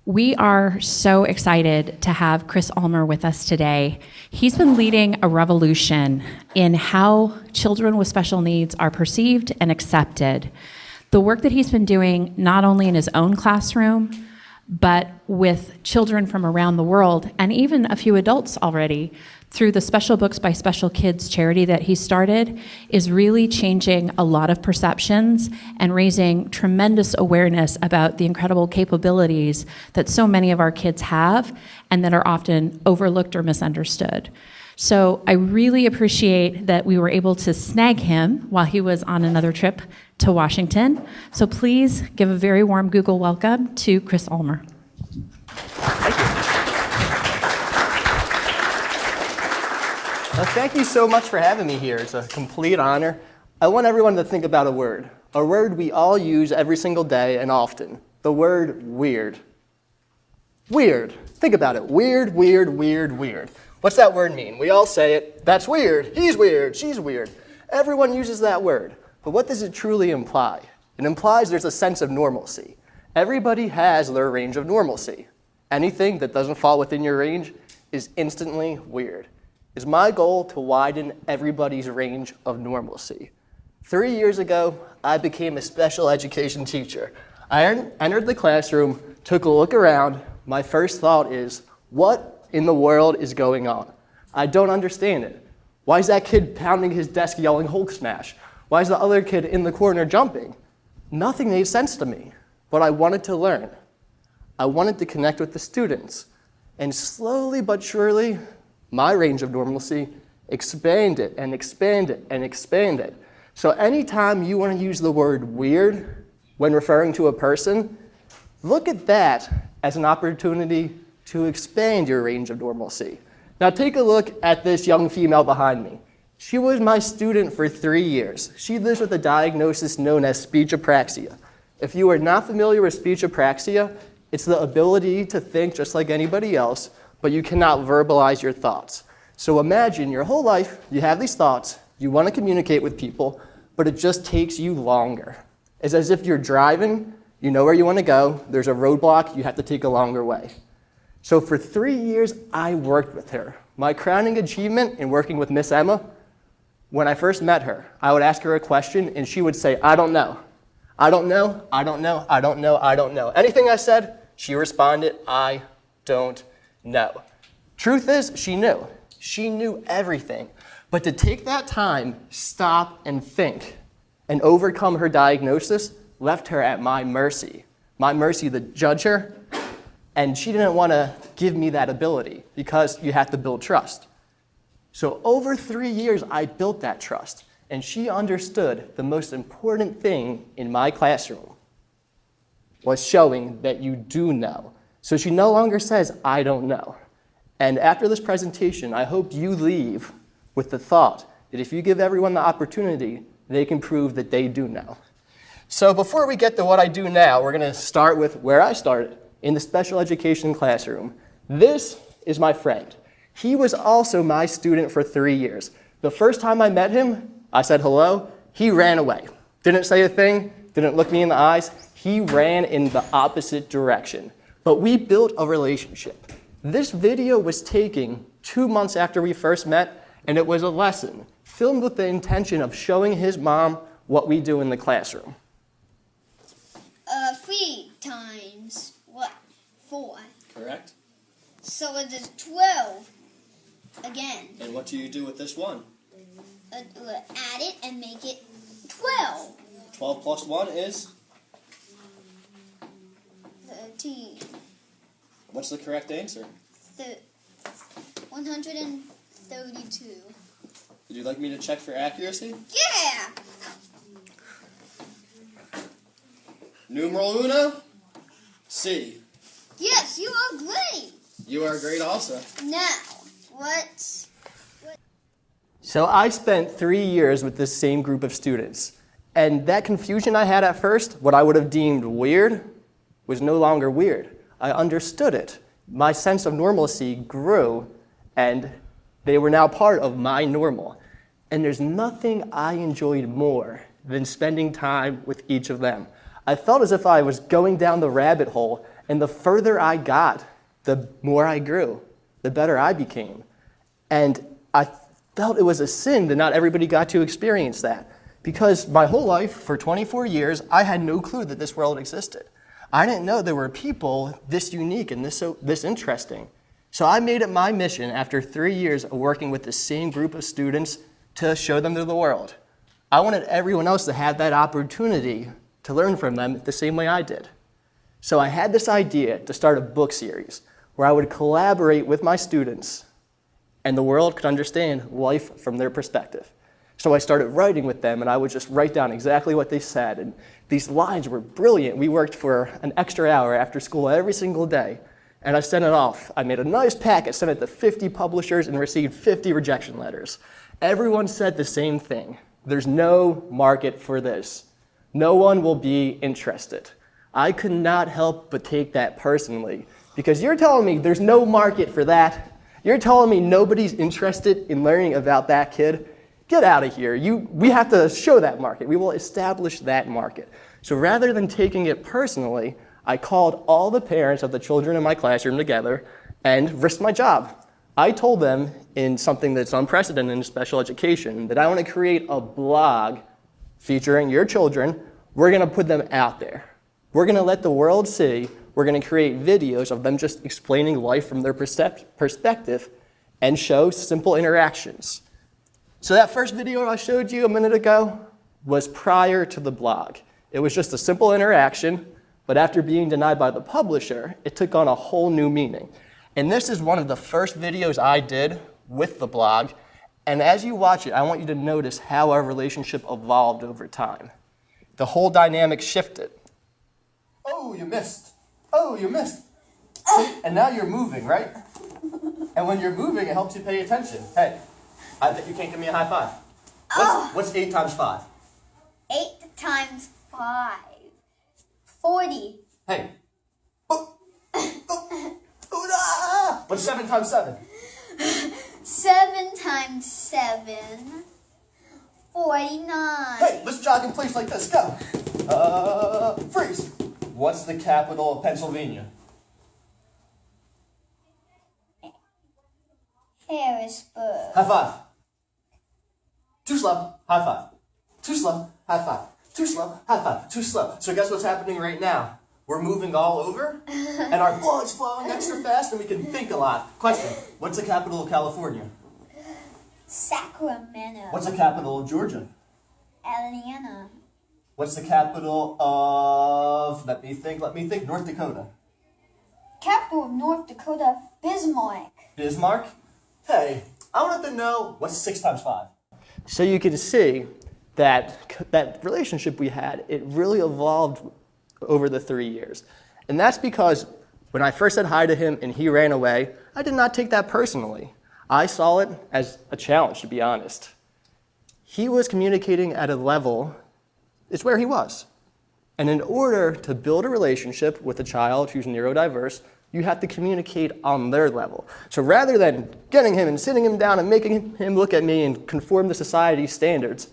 We are so excited to have Chris Ulmer with us today. He's been leading a revolution in how children with special needs are perceived and accepted. The work that he's been doing not only in his own classroom, but with children from around the world, and even a few adults already, through the Special Books by Special Kids charity that he started, is really changing a lot of perceptions and raising tremendous awareness about the incredible capabilities that so many of our kids have and that are often overlooked or misunderstood. So I really appreciate that we were able to snag him while he was on another trip to Washington. So please give a very warm Google welcome to Chris Ulmer. Thank you. Well, thank you so much for having me here. It's a complete honor. I want everyone to think about a word we all use every single day and often. The word weird. Weird. Think about it. Weird, weird, weird, weird. What's that word mean? We all say it. That's weird. He's weird. She's weird. Everyone uses that word. But what does it truly imply? It implies there's a sense of normalcy. Everybody has their range of normalcy. Anything that doesn't fall within your range is instantly weird. It's my goal to widen everybody's range of normalcy. 3 years ago, I became a special education teacher. I entered the classroom, took a look around. My first thought is, what in the world is going on? I don't understand it. Why is that kid pounding his desk yelling Hulk smash? Why is the other kid in the corner jumping? Nothing made sense to me, but I wanted to learn. I wanted to connect with the students. And slowly but surely, my range of normalcy expanded and expanded and expanded. So anytime you want to use the word weird when referring to a person, look at that as an opportunity to expand your range of normalcy. Now take a look at this young female behind me. She was my student for 3 years. She lives with a diagnosis known as speech apraxia. If you are not familiar with speech apraxia, it's the ability to think just like anybody else, but you cannot verbalize your thoughts. So imagine your whole life, you have these thoughts, you want to communicate with people, but it just takes you longer. It's as if you're driving, you know where you want to go, there's a roadblock, you have to take a longer way. So for 3 years, I worked with her. My crowning achievement in working with Miss Emma, when I first met her, I would ask her a question and she would say, I don't know. I don't know, I don't know, I don't know, I don't know. Anything I said, she responded, I don't know. Truth is, she knew. She knew everything. But to take that time, stop and think, and overcome her diagnosis left her at my mercy. My mercy to judge her, and she didn't want to give me that ability because you have to build trust. So over 3 years, I built that trust, and she understood the most important thing in my classroom was showing that you do know. So she no longer says, I don't know. And after this presentation, I hope you leave with the thought that if you give everyone the opportunity, they can prove that they do know. So before we get to what I do now, we're going to start with where I started, in the special education classroom. This is my friend. He was also my student for 3 years. The first time I met him, I said hello, he ran away. Didn't say a thing, didn't look me in the eyes. He ran in the opposite direction. But we built a relationship. This video was taken 2 months after we first met, and it was a lesson, filmed with the intention of showing his mom what we do in the classroom. 3 times, what, 4? Correct. So it is 12 again. And what do you do with this one? Add it and make it 12. 12 plus 1 is? 13. What's the correct answer? 132. Would you like me to check for accuracy? Yeah! Numeral uno, C. Yes, you are great. You are great also. Now, what? So I spent 3 years with this same group of students. And that confusion I had at first, what I would have deemed weird, was no longer weird. I understood it. My sense of normalcy grew, and they were now part of my normal. And there's nothing I enjoyed more than spending time with each of them. I felt as if I was going down the rabbit hole And the further I got, the more I grew, the better I became. And I felt it was a sin that not everybody got to experience that. Because my whole life, for 24 years, I had no clue that this world existed. I didn't know there were people this unique and this interesting. So I made it my mission after 3 years of working with the same group of students to show them to the world. I wanted everyone else to have that opportunity to learn from them the same way I did. So I had this idea to start a book series where I would collaborate with my students and the world could understand life from their perspective. So I started writing with them, and I would just write down exactly what they said. And these lines were brilliant. We worked for an extra hour after school every single day. And I sent it off. I made a nice packet, sent it to 50 publishers, and received 50 rejection letters. Everyone said the same thing. There's no market for this. No one will be interested. I could not help but take that personally, because you're telling me there's no market for that. You're telling me nobody's interested in learning about that kid. Get out of here. We have to show that market. We will establish that market. So rather than taking it personally, I called all the parents of the children in my classroom together and risked my job. I told them in something that's unprecedented in special education that I want to create a blog featuring your children. We're going to put them out there. We're going to let the world see. We're going to create videos of them just explaining life from their perspective and show simple interactions. So that first video I showed you a minute ago was prior to the blog. It was just a simple interaction, but after being denied by the publisher, it took on a whole new meaning. And this is one of the first videos I did with the blog. And as you watch it, I want you to notice how our relationship evolved over time. The whole dynamic shifted. Oh, you missed. Oh, you missed. See? And now you're moving, right? And when you're moving, it helps you pay attention. Hey, I bet you can't give me a high five. What's 8 times 5? 8 times 5. 40. Hey. What's 7 times 7? 7 times 7. 49. Hey, let's jog in place like this. Go. Freeze. What's the capital of Pennsylvania? Harrisburg. High five. Too slow. High five. Too slow. High five. Too slow. High five. Too slow. So guess what's happening right now? We're moving all over, and our blood's flowing extra fast, and we can think a lot. Question, what's the capital of California? Sacramento. What's the capital of Georgia? Atlanta. What's the capital of, let me think, North Dakota? Capital of North Dakota, Bismarck. Bismarck? Hey, I wanted to know, what's 6 times 5? So you can see that relationship we had, it really evolved over the 3 years. And that's because when I first said hi to him and he ran away, I did not take that personally. I saw it as a challenge, to be honest. He was communicating at a level, it's where he was. And in order to build a relationship with a child who's neurodiverse, you have to communicate on their level. So rather than getting him and sitting him down and making him look at me and conform to society's standards,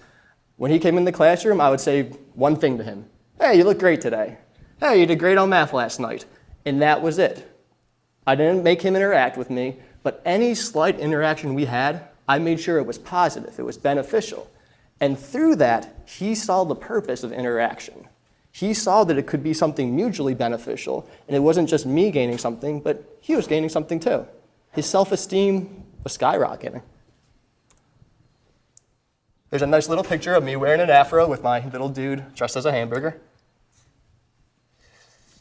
when he came in the classroom, I would say one thing to him. Hey, you look great today. Hey, you did great on math last night. And that was it. I didn't make him interact with me, but any slight interaction we had, I made sure it was positive, it was beneficial. And through that, he saw the purpose of interaction. He saw that it could be something mutually beneficial, and it wasn't just me gaining something, but he was gaining something too. His self-esteem was skyrocketing. There's a nice little picture of me wearing an afro with my little dude dressed as a hamburger.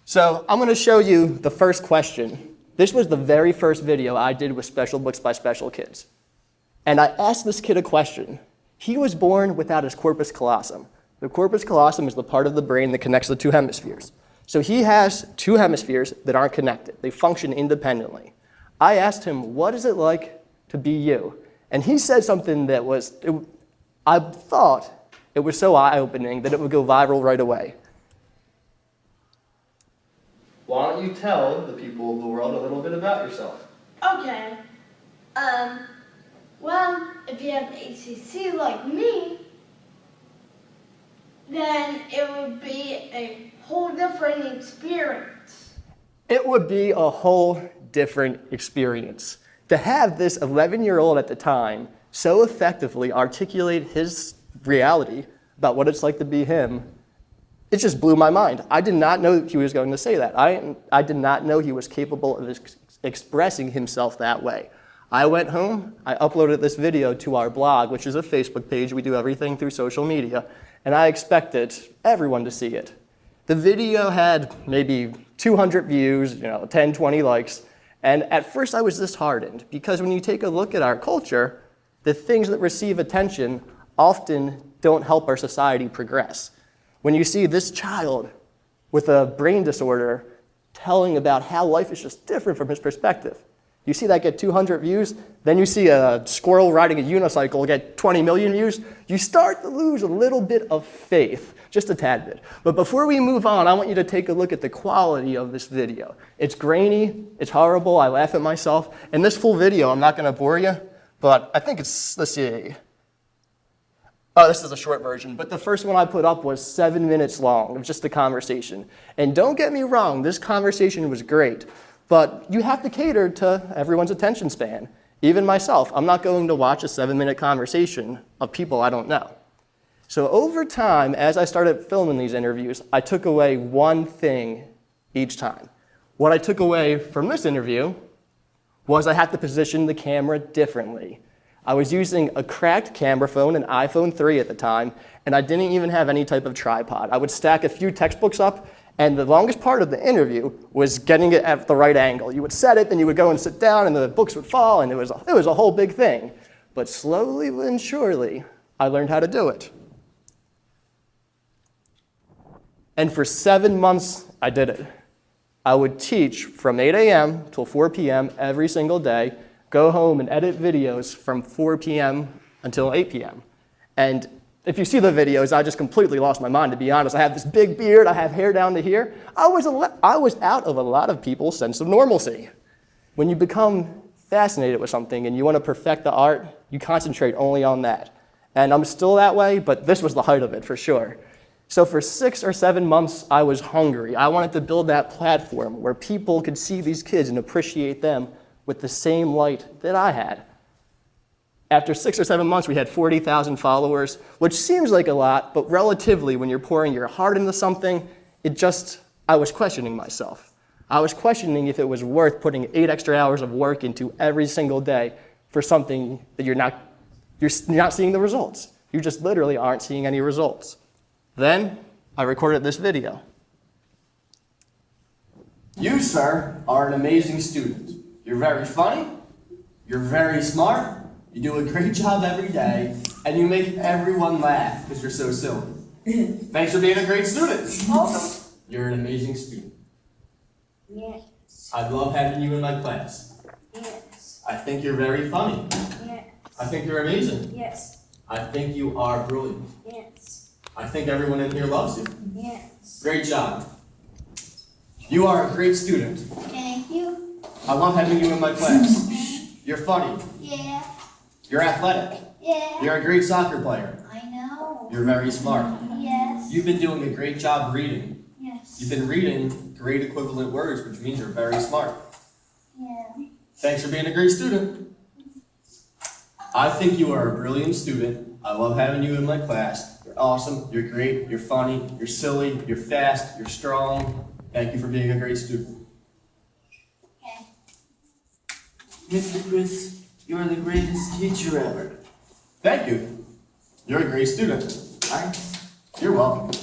So I'm going to show you the first question. This was the very first video I did with Special Books by Special Kids. And I asked this kid a question. He was born without his corpus callosum. The corpus callosum is the part of the brain that connects the 2 hemispheres. So he has 2 hemispheres that aren't connected. They function independently. I asked him, what is it like to be you? And he said something that I thought it was so eye-opening that it would go viral right away. Why don't you tell the people of the world a little bit about yourself? Okay. Well, if you have ACC like me, then it would be a whole different experience. it would be a whole different experience. To have this 11-year-old at the time so effectively articulate his reality about what it's like to be him, it just blew my mind. I did not know he was going to say that. I did not know he was capable of expressing himself that way. I went home, I uploaded this video to our blog, which is a Facebook page. We do everything through social media, and I expected everyone to see it. The video had maybe 200 views, 10, 20 likes, and at first I was disheartened because when you take a look at our culture, the things that receive attention often don't help our society progress. When you see this child with a brain disorder telling about how life is just different from his perspective, you see that get 200 views, then you see a squirrel riding a unicycle get 20 million views, you start to lose a little bit of faith, just a tad bit. But before we move on, I want you to take a look at the quality of this video. It's grainy, it's horrible, I laugh at myself. And this full video, I'm not gonna bore you, but I think it's, let's see. Oh, this is a short version, but the first one I put up was 7 minutes long. It was just a conversation. And don't get me wrong, this conversation was great, but you have to cater to everyone's attention span. Even myself, I'm not going to watch a 7-minute conversation of people I don't know. So over time, as I started filming these interviews, I took away one thing each time. What I took away from this interview was I had to position the camera differently. I was using a cracked camera phone, an iPhone 3 at the time, and I didn't even have any type of tripod. I would stack a few textbooks up, and the longest part of the interview was getting it at the right angle. You would set it, then you would go and sit down, and the books would fall, and it was a whole big thing. But slowly and surely, I learned how to do it. And for 7 months, I did it. I would teach from 8 a.m. till 4 p.m. every single day, go home and edit videos from 4 p.m. until 8 p.m. And if you see the videos, I just completely lost my mind, to be honest. I have this big beard, I have hair down to here. I was out of a lot of people's sense of normalcy. When you become fascinated with something and you want to perfect the art, you concentrate only on that. And I'm still that way, but this was the height of it for sure. So for 6 or 7 months, I was hungry. I wanted to build that platform where people could see these kids and appreciate them with the same light that I had. After 6 or 7 months, we had 40,000 followers, which seems like a lot, but relatively, when you're pouring your heart into something, I was questioning myself. I was questioning if it was worth putting 8 extra hours of work into every single day for something that you're not seeing the results. You just literally aren't seeing any results. Then, I recorded this video. You, sir, are an amazing student. You're very funny, you're very smart, you do a great job every day, and you make everyone laugh because you're so silly. Thanks for being a great student. Awesome. You're an amazing student. Yes. I love having you in my class. Yes. I think you're very funny. Yes. I think you're amazing. Yes. I think you are brilliant. Yes. I think everyone in here loves you. Yes. Great job. You are a great student. Thank you. I love having you in my class. You're funny. Yeah. You're athletic. Yeah. You're a great soccer player. I know. You're very smart. Yes. You've been doing a great job reading. Yes. You've been reading great equivalent words, which means you're very smart. Yeah. Thanks for being a great student. I think you are a brilliant student. I love having you in my class. You're awesome. You're great. You're funny. You're silly. You're fast. You're strong. Thank you for being a great student. Okay. Mr. Chris, you are the greatest teacher ever. Thank you. You're a great student. Thanks. You're welcome.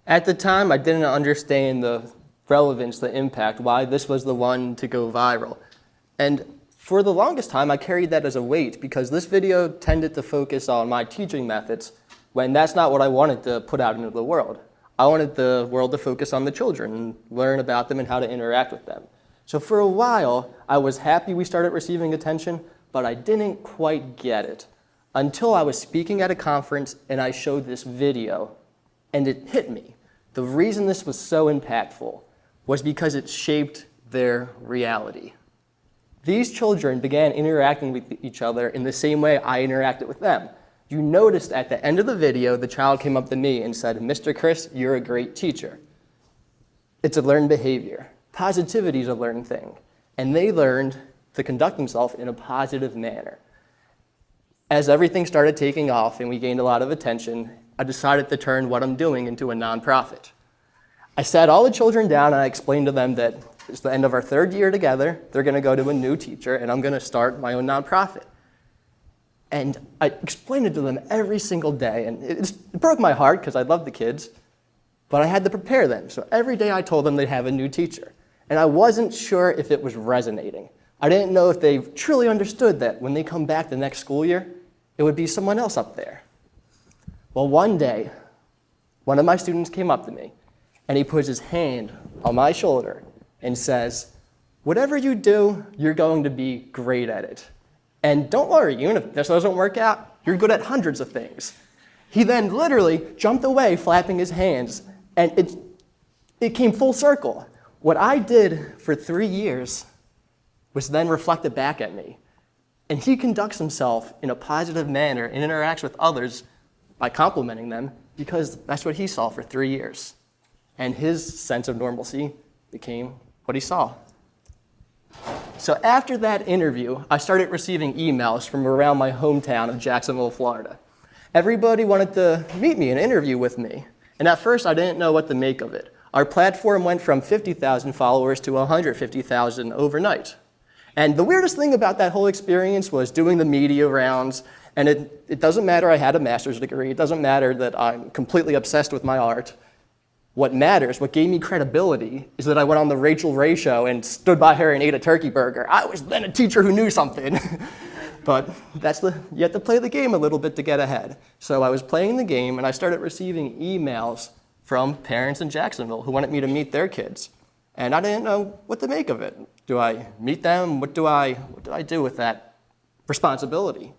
At the time, I didn't understand the relevance, the impact, why this was the one to go viral. And for the longest time, I carried that as a weight because this video tended to focus on my teaching methods when that's not what I wanted to put out into the world. I wanted the world to focus on the children and learn about them and how to interact with them. So for a while, I was happy we started receiving attention, but I didn't quite get it until I was speaking at a conference and I showed this video and it hit me. The reason this was so impactful was because it shaped their reality. These children began interacting with each other in the same way I interacted with them. You noticed at the end of the video, the child came up to me and said, "Mr. Chris, you're a great teacher." It's a learned behavior. Positivity is a learned thing, and they learned to conduct themselves in a positive manner. As everything started taking off and we gained a lot of attention, I decided to turn what I'm doing into a nonprofit. I sat all the children down and I explained to them that it's the end of our 3rd year together, they're gonna go to a new teacher, and I'm gonna start my own nonprofit. And I explained it to them every single day, and it broke my heart because I love the kids, but I had to prepare them. So every day I told them they'd have a new teacher, and I wasn't sure if it was resonating. I didn't know if they truly understood that when they come back the next school year, it would be someone else up there. Well, one day, one of my students came up to me, and he puts his hand on my shoulder and says, "Whatever you do, you're going to be great at it. And don't worry, even if this doesn't work out, you're good at hundreds of things." He then literally jumped away, flapping his hands, and it came full circle. What I did for 3 years was then reflected back at me. And he conducts himself in a positive manner and interacts with others by complimenting them because that's what he saw for 3 years. And his sense of normalcy became what he saw. So after that interview, I started receiving emails from around my hometown of Jacksonville, Florida. Everybody wanted to meet me and interview with me. And at first, I didn't know what to make of it. Our platform went from 50,000 followers to 150,000 overnight. And the weirdest thing about that whole experience was doing the media rounds. And it doesn't matter I had a master's degree. It doesn't matter that I'm completely obsessed with my art. What matters, what gave me credibility, is that I went on the Rachel Ray show and stood by her and ate a turkey burger. I was then a teacher who knew something. But you have to play the game a little bit to get ahead. So I was playing the game, and I started receiving emails from parents in Jacksonville who wanted me to meet their kids. And I didn't know what to make of it. Do I meet them? What do I do with that responsibility?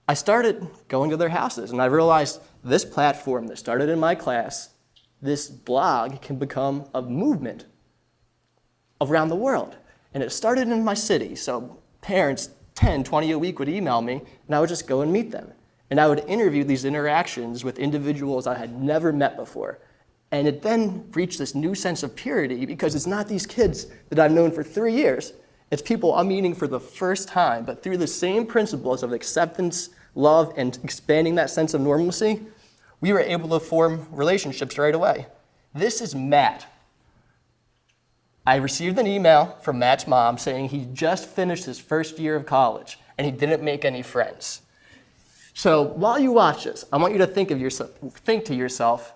I started going to their houses, and I realized this platform that started in my class, this blog, can become a movement around the world. And it started in my city, so parents 10, 20 a week would email me, and I would just go and meet them. And I would interview these interactions with individuals I had never met before. And it then reached this new sense of purity because it's not these kids that I've known for 3 years. It's people I'm meeting for the first time, but through the same principles of acceptance, love, and expanding that sense of normalcy, we were able to form relationships right away. This is Matt. I received an email from Matt's mom saying he just finished his first year of college and he didn't make any friends. So while you watch this, I want you to think to yourself,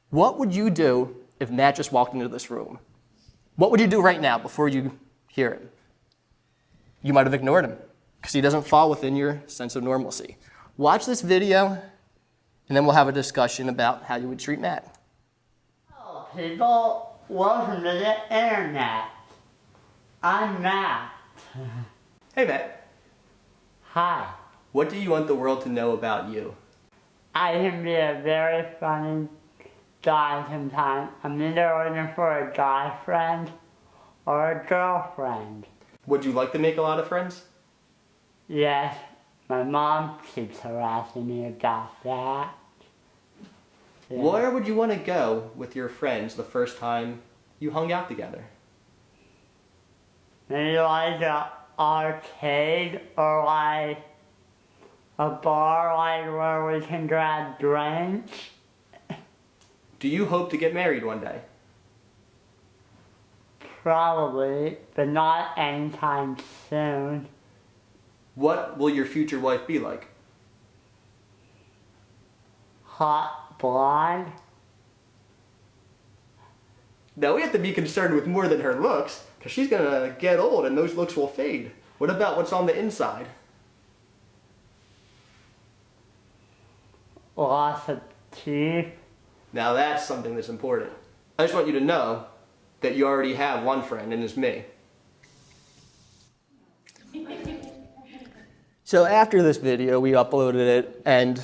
what would you do if Matt just walked into this room? What would you do right now before you hear him? You might have ignored him because he doesn't fall within your sense of normalcy. Watch this video, and then we'll have a discussion about how you would treat Matt. Hello, people. Welcome to the internet. I'm Matt. Hey, Matt. Hi. What do you want the world to know about you? I can be a very funny guy sometimes. I'm either looking for a guy friend or a girlfriend. Would you like to make a lot of friends? Yes, my mom keeps harassing me about that. Yeah. Where would you want to go with your friends the first time you hung out together? Maybe like an arcade or like a bar like where we can grab drinks. Do you hope to get married one day? Probably, but not anytime soon. What will your future wife be like? Hot blonde? Now we have to be concerned with more than her looks, because she's going to get old and those looks will fade. What about what's on the inside? Lots of teeth. Now that's something that's important. I just want you to know that you already have one friend, and it's me. So after this video, we uploaded it, and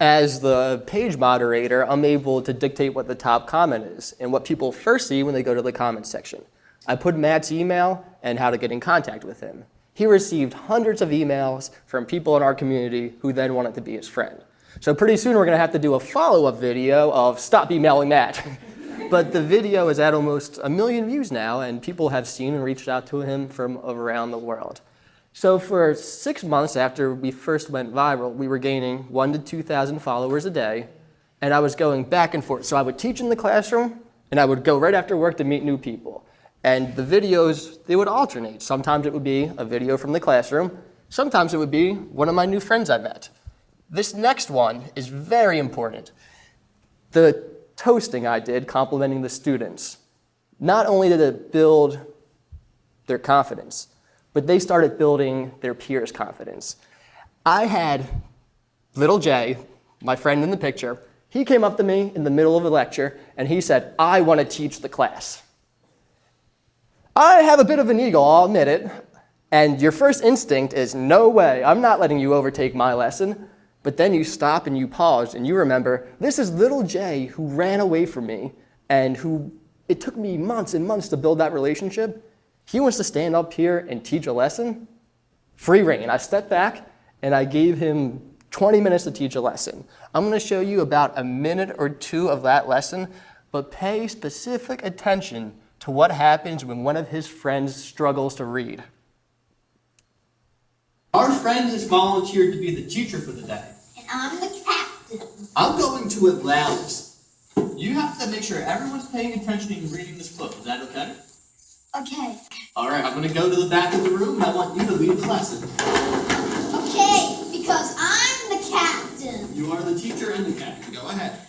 as the page moderator, I'm able to dictate what the top comment is and what people first see when they go to the comments section. I put Matt's email and how to get in contact with him. He received hundreds of emails from people in our community who then wanted to be his friend. So pretty soon we're going to have to do a follow-up video of stop emailing Matt. But the video is at almost 1 million views now, and people have seen and reached out to him from around the world. So for 6 months after we first went viral, we were gaining 1,000 to 2,000 followers a day, and I was going back and forth. So I would teach in the classroom, and I would go right after work to meet new people. And the videos, they would alternate. Sometimes it would be a video from the classroom. Sometimes it would be one of my new friends I met. This next one is very important. The toasting I did, complimenting the students, not only did it build their confidence, but they started building their peers' confidence. I had little Jay, my friend in the picture, he came up to me in the middle of a lecture and he said, "I want to teach the class." I have a bit of an ego, I'll admit it, and your first instinct is, no way, I'm not letting you overtake my lesson. But then you stop and you pause and you remember, this is little Jay who ran away from me and who, it took me months and months to build that relationship. He wants to stand up here and teach a lesson? Free rein. I stepped back and I gave him 20 minutes to teach a lesson. I'm going to show you about a minute or two of that lesson, but pay specific attention to what happens when one of his friends struggles to read. Our friend has volunteered to be the teacher for the day. And I'm the captain. I'm going to it loudest. You have to make sure everyone's paying attention and reading this book. Is that okay? Okay. All right, I'm going to go to the back of the room and I want you to lead the lesson. Okay, because I'm the captain. You are the teacher and the captain. Go ahead.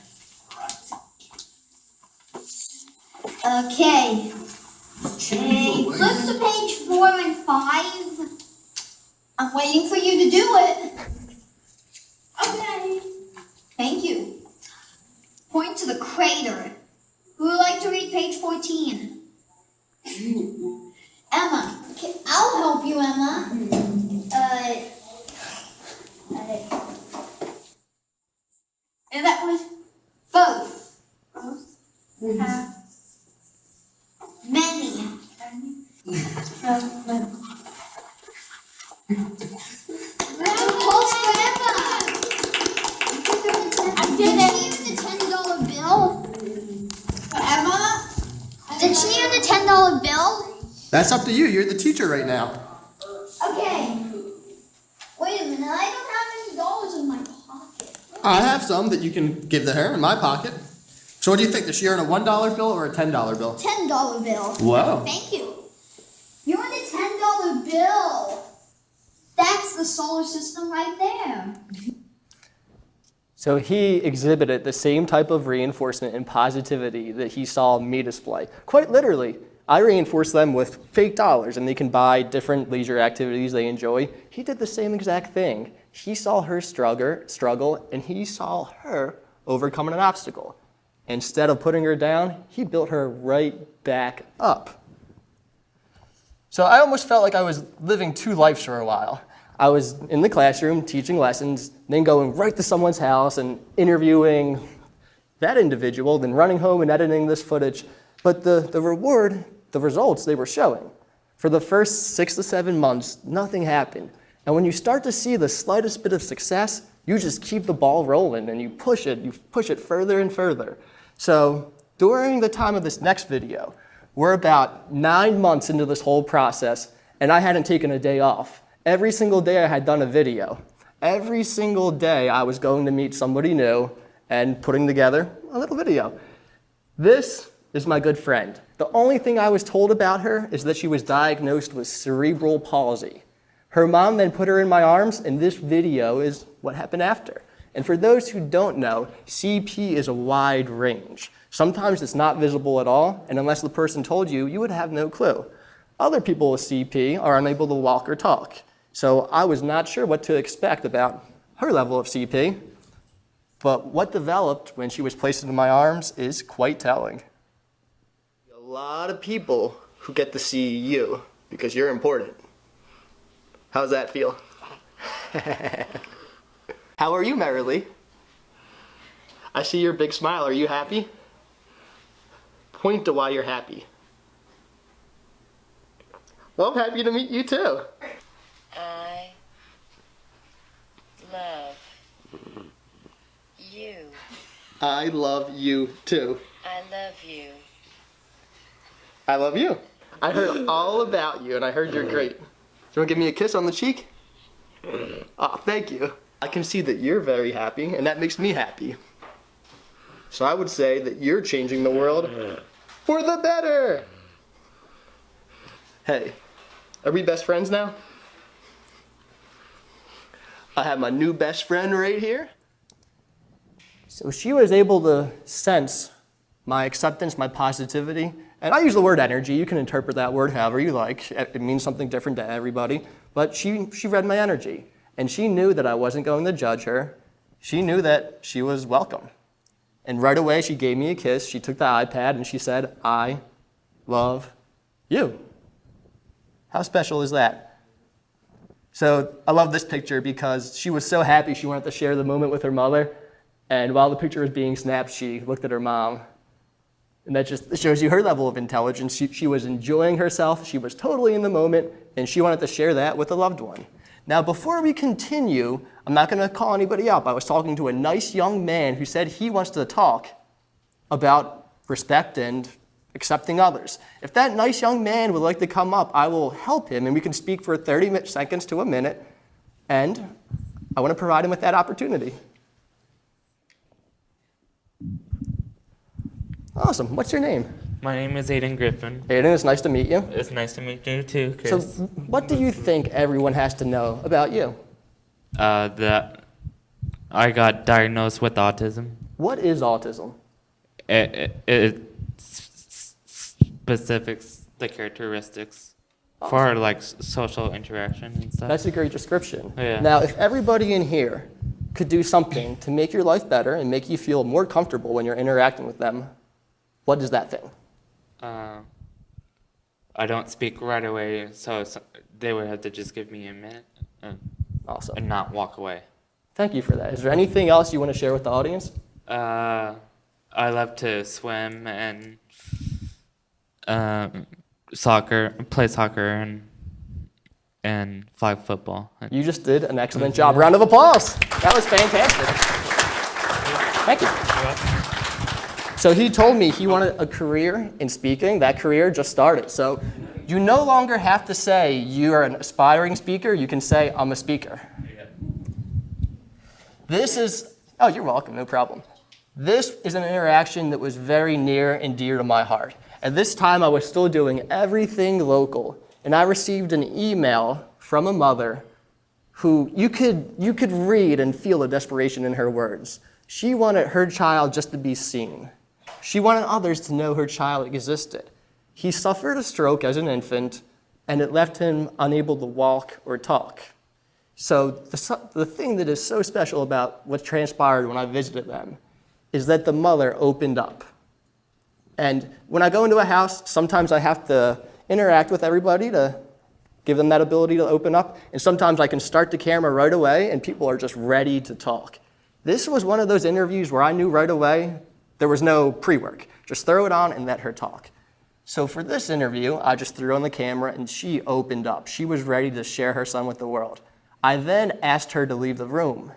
Okay. Change the Flip to page 4 and 5. I'm waiting for you to do it. Okay. Thank you. Point to the crater. Who would like to read page 14? Emma. Okay, I'll help you, Emma. And that was both. Many. Close for Emma. I did it. Did she use the $10 bill? Emma? Did she use the $10 bill? That's up to you. You're the teacher right now. Okay. Wait a minute. I don't have any dollars in my pocket. I have some that you can give to her in my pocket. So what do you think? Does she earn a $1 bill or a $10 bill? $10 bill. Wow. Thank you. You want a $10 bill? That's the solar system right there. So he exhibited the same type of reinforcement and positivity that he saw me display. Quite literally, I reinforce them with fake dollars and they can buy different leisure activities they enjoy. He did the same exact thing. He saw her struggle and he saw her overcoming an obstacle. Instead of putting her down, he built her right back up. So I almost felt like I was living two lives for a while. I was in the classroom teaching lessons, then going right to someone's house and interviewing that individual, then running home and editing this footage. But the reward, the results they were showing. For the first 6 to 7 months, nothing happened. And when you start to see the slightest bit of success, you just keep the ball rolling and you push it further and further. So during the time of this next video, we're about 9 months into this whole process, and I hadn't taken a day off. Every single day I had done a video. Every single day I was going to meet somebody new and putting together a little video. This is my good friend. The only thing I was told about her is that she was diagnosed with cerebral palsy. Her mom then put her in my arms, and this video is what happened after. And for those who don't know, CP is a wide range. Sometimes it's not visible at all, and unless the person told you, you would have no clue. Other people with CP are unable to walk or talk. So I was not sure what to expect about her level of CP, but what developed when she was placed into my arms is quite telling. A lot of people who get to see you because you're important. How's that feel? How are you, Merrily? I see your big smile. Are you happy? Point to why you're happy. Well, I'm happy to meet you too. I love you. I love you too. I love you. I love you. I heard all about you and I heard you're great. Do you want to give me a kiss on the cheek? Oh, thank you. I can see that you're very happy and that makes me happy. So I would say that you're changing the world for the better. Hey, are we best friends now? I have my new best friend right here. So she was able to sense my acceptance, my positivity, and I use the word energy. You can interpret that word however you like. It means something different to everybody, but she read my energy, and she knew that I wasn't going to judge her. She knew that she was welcome. And right away, she gave me a kiss. She took the iPad and she said, I love you. How special is that? So I love this picture because she was so happy she wanted to share the moment with her mother. And while the picture was being snapped, she looked at her mom. And that just shows you her level of intelligence. She was enjoying herself. She was totally in the moment. And she wanted to share that with a loved one. Now, before we continue, I'm not going to call anybody up. I was talking to a nice young man who said he wants to talk about respect and accepting others. If that nice young man would like to come up, I will help him, and we can speak for 30 seconds to a minute, and I want to provide him with that opportunity. Awesome. What's your name? My name is Aiden Griffin. Aiden, it's nice to meet you. It's nice to meet you too, So Chris. what do you think everyone has to know about you? That I got diagnosed with autism. What is autism? It specifics the characteristics for like social interaction and stuff. That's a great description. Yeah. Now, if everybody in here could do something to make your life better and make you feel more comfortable when you're interacting with them, what is that thing? I don't speak right away, so they would have to just give me a minute Awesome. and not walk away. Thank you for that. Is there anything else you want to share with the audience? I love to swim and play soccer and flag football. You just did an excellent job. Round of applause. That was fantastic. Thank you. So he told me he wanted a career in speaking. That career just started. So you no longer have to say you are an aspiring speaker. You can say, I'm a speaker. This is, oh, you're welcome, no problem. This is an interaction that was very near and dear to my heart. At this time, I was still doing everything local, and I received an email from a mother who you could read and feel the desperation in her words. She wanted her child just to be seen. She wanted others to know her child existed. He suffered a stroke as an infant, and it left him unable to walk or talk. So the thing that is so special about what transpired when I visited them is that the mother opened up. And when I go into a house, sometimes I have to interact with everybody to give them that ability to open up. And sometimes I can start the camera right away and people are just ready to talk. This was one of those interviews where I knew right away there was no pre-work. Just throw it on and let her talk. So for this interview, I just threw on the camera and she opened up. She was ready to share her son with the world. I then asked her to leave the room.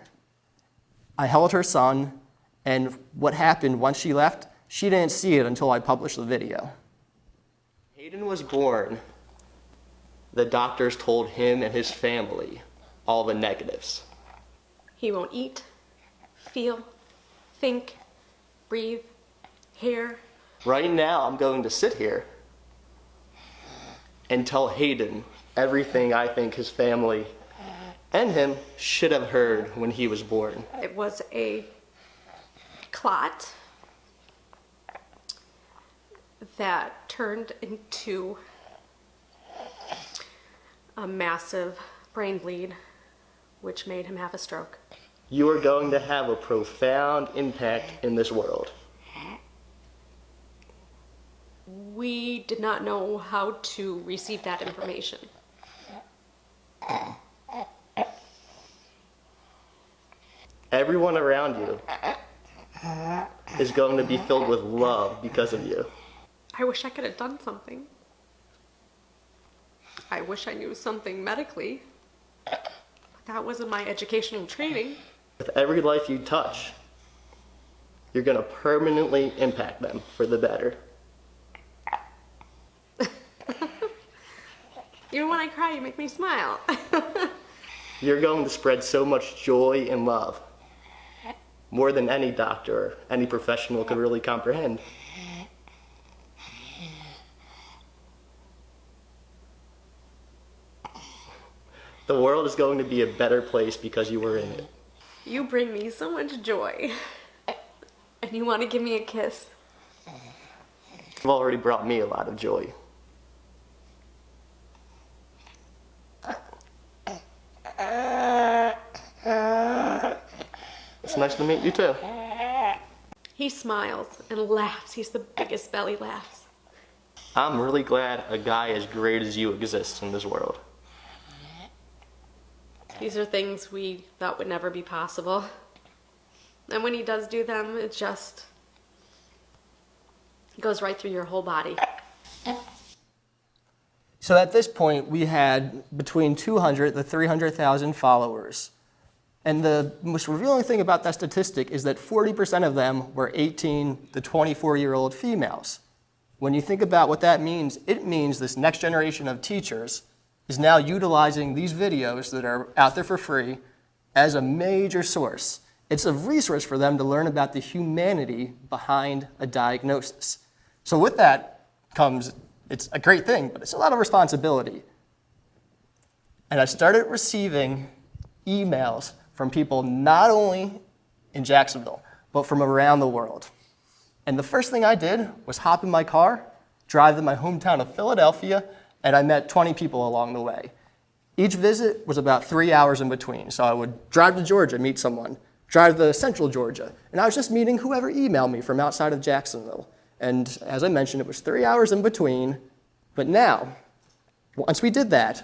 I held her son, and what happened once she left, she didn't see it until I published the video. Hayden was born. The doctors told him and his family all the negatives. He won't eat, feel, think, breathe, hear. Right now, I'm going to sit here and tell Hayden everything I think his family and him should have heard when he was born. It was a clot that turned into a massive brain bleed, which made him have a stroke. You are going to have a profound impact in this world. We did not know how to receive that information. Everyone around you is going to be filled with love because of you. I wish I could have done something. I wish I knew something medically, but that wasn't my educational training. With every life you touch, You're going to permanently impact them for the better. Even when I cry, you make me smile. You're going to spread so much joy and love, more than any doctor or any professional could really comprehend. The world is going to be a better place because you were in it. You bring me so much joy. And you want to give me a kiss. You've already brought me a lot of joy. It's nice to meet you too. He smiles and laughs. He's the biggest belly laughs. I'm really glad a guy as great as you exists in this world. These are things we thought would never be possible. And when he does do them, it just goes right through your whole body. So at this point, we had between 200 to 300,000 followers. And the most revealing thing about that statistic is that 40% of them were 18 to 24-year-old females. When you think about what that means, it means this next generation of teachers is now utilizing these videos that are out there for free as a major source. It's a resource for them to learn about the humanity behind a diagnosis. So with that comes, it's a great thing, but it's a lot of responsibility. And I started receiving emails from people not only in Jacksonville, but from around the world. And the first thing I did was hop in my car, drive to my hometown of Philadelphia, and I met 20 people along the way. Each visit was about 3 hours in between. So I would drive to Georgia, meet someone, drive to central Georgia, and I was just meeting whoever emailed me from outside of Jacksonville. And as I mentioned, it was 3 hours in between. But now, once we did that,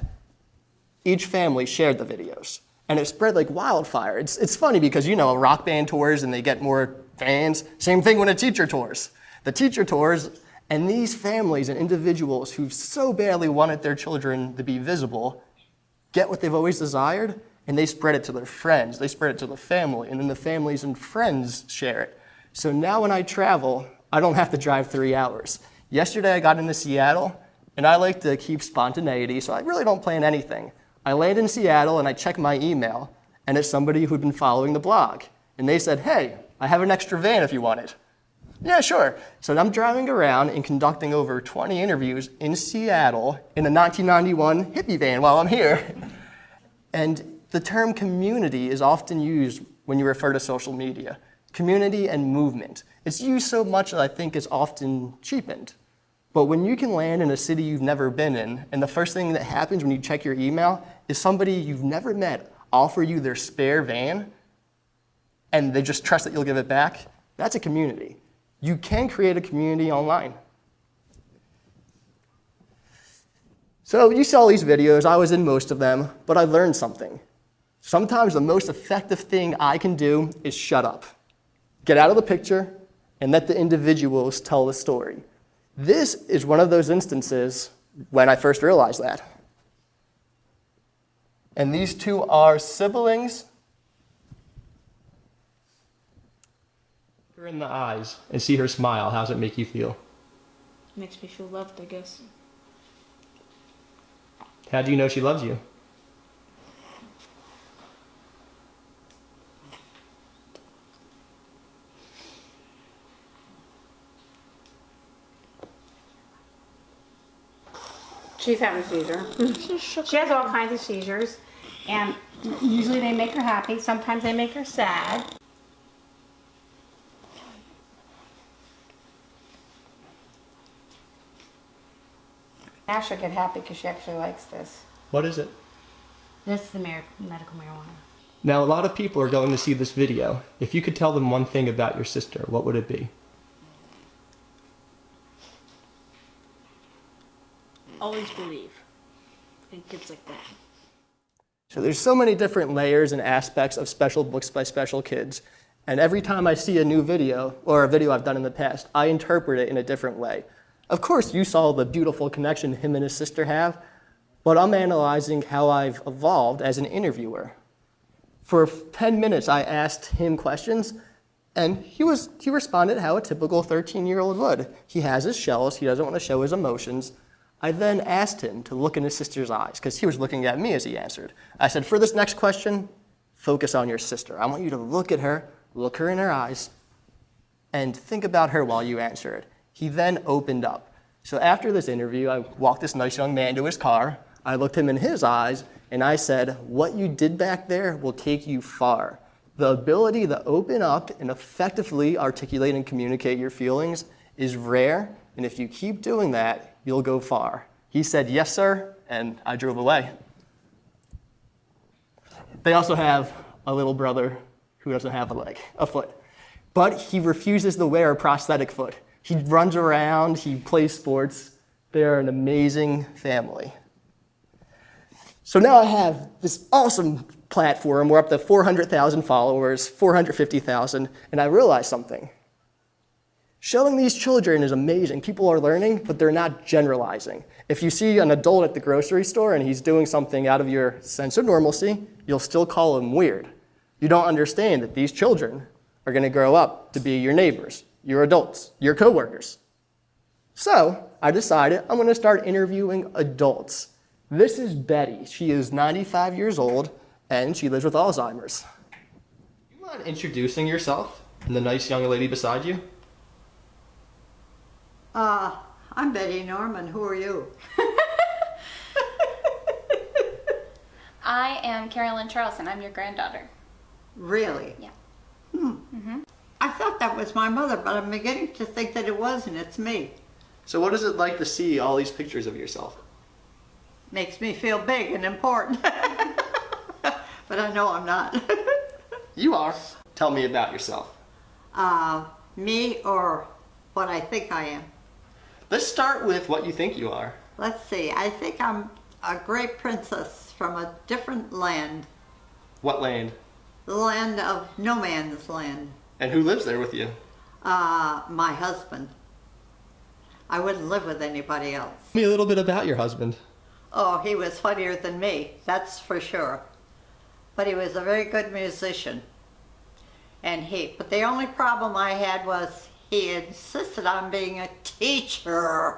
each family shared the videos. And it spread like wildfire. It's funny because, you know, a rock band tours and they get more fans. Same thing when a teacher tours. The teacher tours, and these families and individuals who so badly wanted their children to be visible get what they've always desired, and they spread it to their friends. They spread it to the family, and then the families and friends share it. So now when I travel, I don't have to drive 3 hours. Yesterday I got into Seattle, and I like to keep spontaneity, so I really don't plan anything. I land in Seattle and I check my email, and it's somebody who'd been following the blog. And they said, hey, I have an extra van if you want it. Yeah, sure. So I'm driving around and conducting over 20 interviews in Seattle in a 1991 hippie van while I'm here. And the term community is often used when you refer to social media. Community and movement. It's used so much that I think it's often cheapened. But when you can land in a city you've never been in, and the first thing that happens when you check your email is somebody you've never met offer you their spare van, and they just trust that you'll give it back, that's a community. You can create a community online. So you saw these videos, I was in most of them, but I learned something. Sometimes the most effective thing I can do is shut up. Get out of the picture and let the individuals tell the story. This is one of those instances when I first realized that. And these two are siblings. Look her in the eyes and see her smile. How does it make you feel? Makes me feel loved, I guess. How do you know she loves you? She's having a seizure. She has all kinds of seizures, and usually they make her happy. Sometimes they make her sad. Now she'll get happy because she actually likes this. What is it? This is the medical marijuana. Now, a lot of people are going to see this video. If you could tell them one thing about your sister, what would it be? Always believe in kids like that. So there's so many different layers and aspects of special books by special kids. And every time I see a new video, or a video I've done in the past, I interpret it in a different way. Of course, you saw the beautiful connection him and his sister have, but I'm analyzing how I've evolved as an interviewer. For 10 minutes, I asked him questions, And he responded how a typical 13-year-old would. He has his shells, he doesn't want to show his emotions. I then asked him to look in his sister's eyes, because he was looking at me as he answered. I said, for this next question, focus on your sister. I want you to look at her, look her in her eyes, and think about her while you answer it. He then opened up. So after this interview, I walked this nice young man to his car, I looked him in his eyes, and I said, what you did back there will take you far. The ability to open up and effectively articulate and communicate your feelings is rare, and if you keep doing that, you'll go far. He said, yes, sir, and I drove away. They also have a little brother who doesn't have a foot, but he refuses to wear a prosthetic foot. He runs around, he plays sports. They're an amazing family. So now I have this awesome platform. We're up to 400,000 followers, 450,000, and I realized something. Showing these children is amazing. People are learning, but they're not generalizing. If you see an adult at the grocery store and he's doing something out of your sense of normalcy, you'll still call him weird. You don't understand that these children are going to grow up to be your neighbors, your adults, your coworkers. So I decided I'm going to start interviewing adults. This is Betty. She is 95 years old, and she lives with Alzheimer's. You mind introducing yourself and the nice young lady beside you? I'm Betty Norman. Who are you? I am Carolyn Charleston. I'm your granddaughter. Really? Yeah. I thought that was my mother, but I'm beginning to think that it wasn't. It's me. So what is it like to see all these pictures of yourself? Makes me feel big and important. But I know I'm not. You are. Tell me about yourself. Me or what I think I am. Let's start with what you think you are. Let's see. I think I'm a great princess from a different land. What land? The land of no man's land. And who lives there with you? My husband. I wouldn't live with anybody else. Tell me a little bit about your husband. Oh, he was funnier than me, that's for sure. But he was a very good musician. But the only problem I had was he insisted on being a teacher.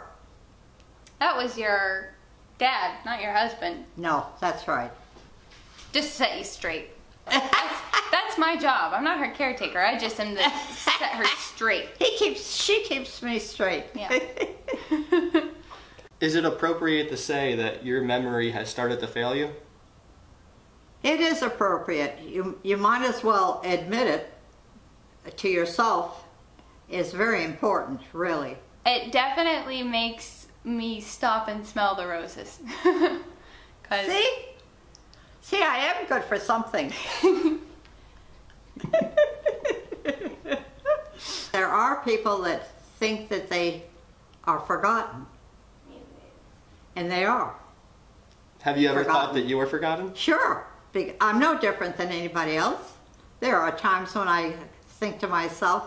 That was your dad, not your husband. No, that's right. Just to set you straight. That's my job. I'm not her caretaker. I just am to set her straight. She keeps me straight. Yeah. Is it appropriate to say that your memory has started to fail you? It is appropriate. You might as well admit it to yourself. It's very important, really. It definitely makes me stop and smell the roses. See, I am good for something. There are people that think that they are forgotten. And they are. Have you ever Forgotten. thought that you were forgotten? Sure. I'm no different than anybody else. There are times when I think to myself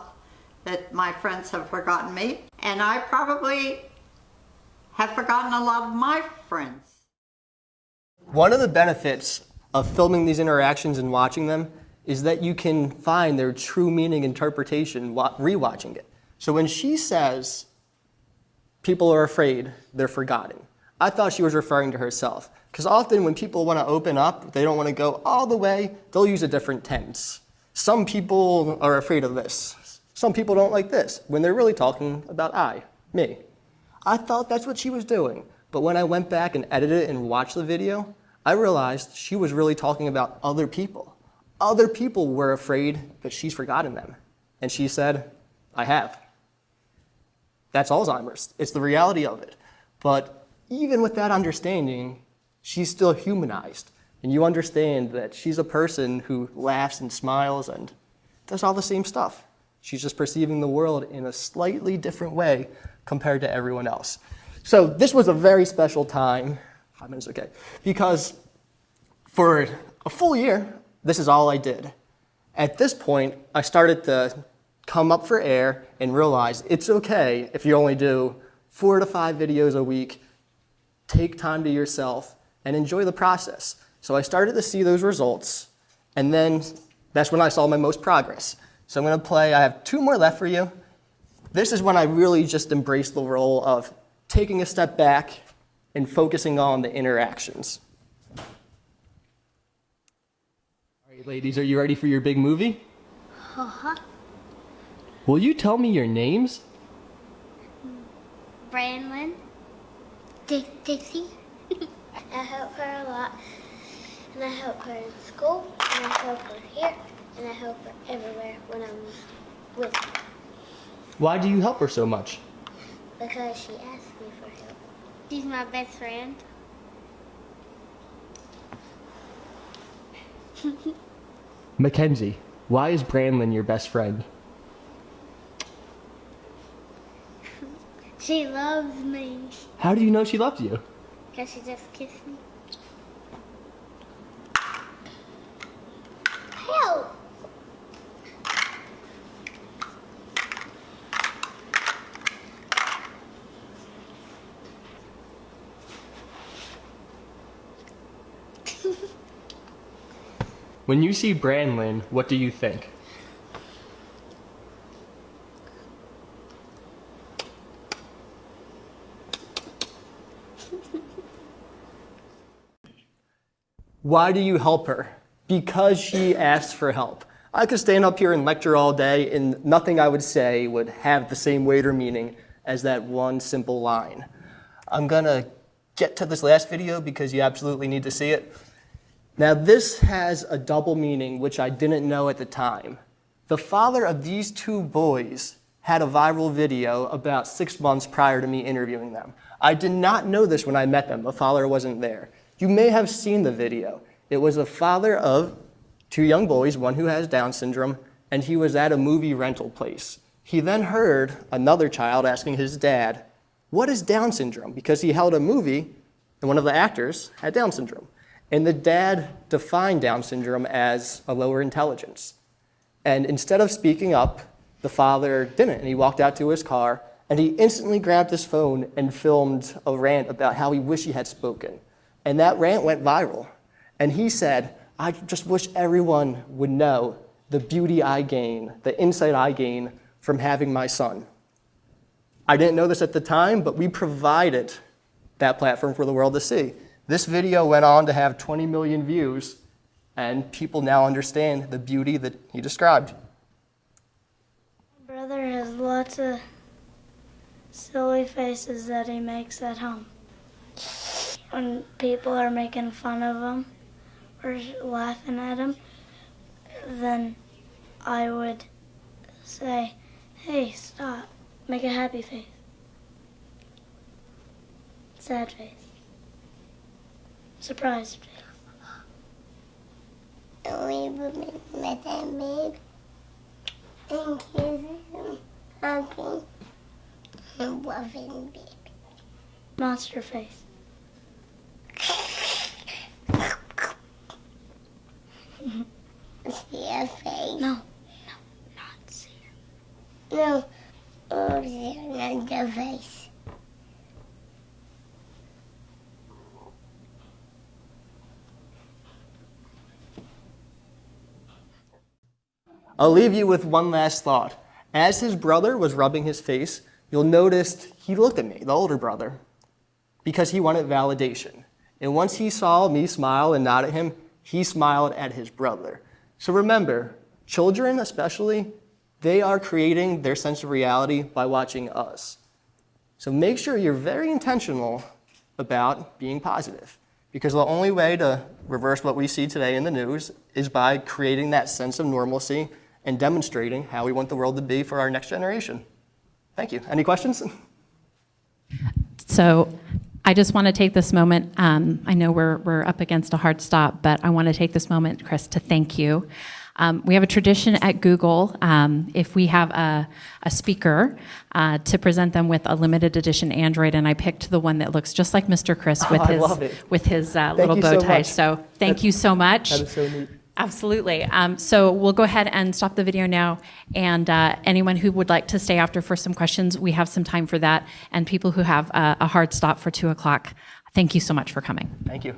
that my friends have forgotten me, and I probably have forgotten a lot of my friends. One of the benefits of filming these interactions and watching them is that you can find their true meaning interpretation rewatching it. So when she says, people are afraid they're forgotten, I thought she was referring to herself. Because often when people want to open up, they don't want to go all the way, they'll use a different tense. Some people are afraid of this. Some people don't like this, when they're really talking about me. I thought that's what she was doing. But when I went back and edited it and watched the video, I realized she was really talking about other people. Other people were afraid that she's forgotten them. And she said, I have. That's Alzheimer's. It's the reality of it. But even with that understanding, she's still humanized. And you understand that she's a person who laughs and smiles and does all the same stuff. She's just perceiving the world in a slightly different way compared to everyone else. So this was a very special time, 5 minutes, okay, because for a full year, this is all I did. At this point, I started to come up for air and realize it's okay if you only do 4 to 5 videos a week. Take time to yourself and enjoy the process. So I started to see those results, and then that's when I saw my most progress. So I'm going to play, I have 2 more left for you. This is when I really just embrace the role of taking a step back and focusing on the interactions. All right, ladies, are you ready for your big movie? Uh-huh. Will you tell me your names? Brandlin. Dixie. I help her a lot. And I help her in school. And I help her here. And I help her everywhere when I'm with her. Why do you help her so much? Because she asked me for help. She's my best friend. Mackenzie, why is Brandlin your best friend? She loves me. How do you know she loves you? Because she just kissed me. Help! When you see Brandlin, what do you think? Why do you help her? Because she asked for help. I could stand up here and lecture all day, and nothing I would say would have the same weight or meaning as that one simple line. I'm gonna get to this last video because you absolutely need to see it. Now, this has a double meaning, which I didn't know at the time. The father of these 2 boys had a viral video about 6 months prior to me interviewing them. I did not know this when I met them. The father wasn't there. You may have seen the video. It was a father of 2 young boys, one who has Down syndrome, and he was at a movie rental place. He then heard another child asking his dad, "What is Down syndrome?" Because he held a movie and one of the actors had Down syndrome. And the dad defined Down syndrome as a lower intelligence. And instead of speaking up, the father didn't. And he walked out to his car, and he instantly grabbed his phone and filmed a rant about how he wished he had spoken. And that rant went viral. And he said, "I just wish everyone would know the beauty I gain, the insight I gain from having my son." I didn't know this at the time, but we provided that platform for the world to see. This video went on to have 20 million views, and people now understand the beauty that he described. My brother has lots of silly faces that he makes at home. When people are making fun of him or laughing at him, then I would say, "Hey, stop. Make a happy face. Sad face. Surprised face." We would let them big and kiss him, hugging and loving baby. Monster face. See a face? No, not see her. No, oh, see another face. I'll leave you with one last thought. As his brother was rubbing his face, you'll notice he looked at me, the older brother, because he wanted validation. And once he saw me smile and nod at him, he smiled at his brother. So remember, children especially, they are creating their sense of reality by watching us. So make sure you're very intentional about being positive, because the only way to reverse what we see today in the news is by creating that sense of normalcy and demonstrating how we want the world to be for our next generation. Thank you. Any questions? So I just want to take this moment. I know we're up against a hard stop, but I want to take this moment, Chris, to thank you. We have a tradition at Google, if we have a speaker, to present them with a limited edition Android, and I picked the one that looks just like Mr. Chris with his little bow tie. So thank you so much. That is so neat. Absolutely. So we'll go ahead and stop the video now, and anyone who would like to stay after for some questions, we have some time for that, and people who have a hard stop for 2 o'clock, thank you so much for coming. Thank you.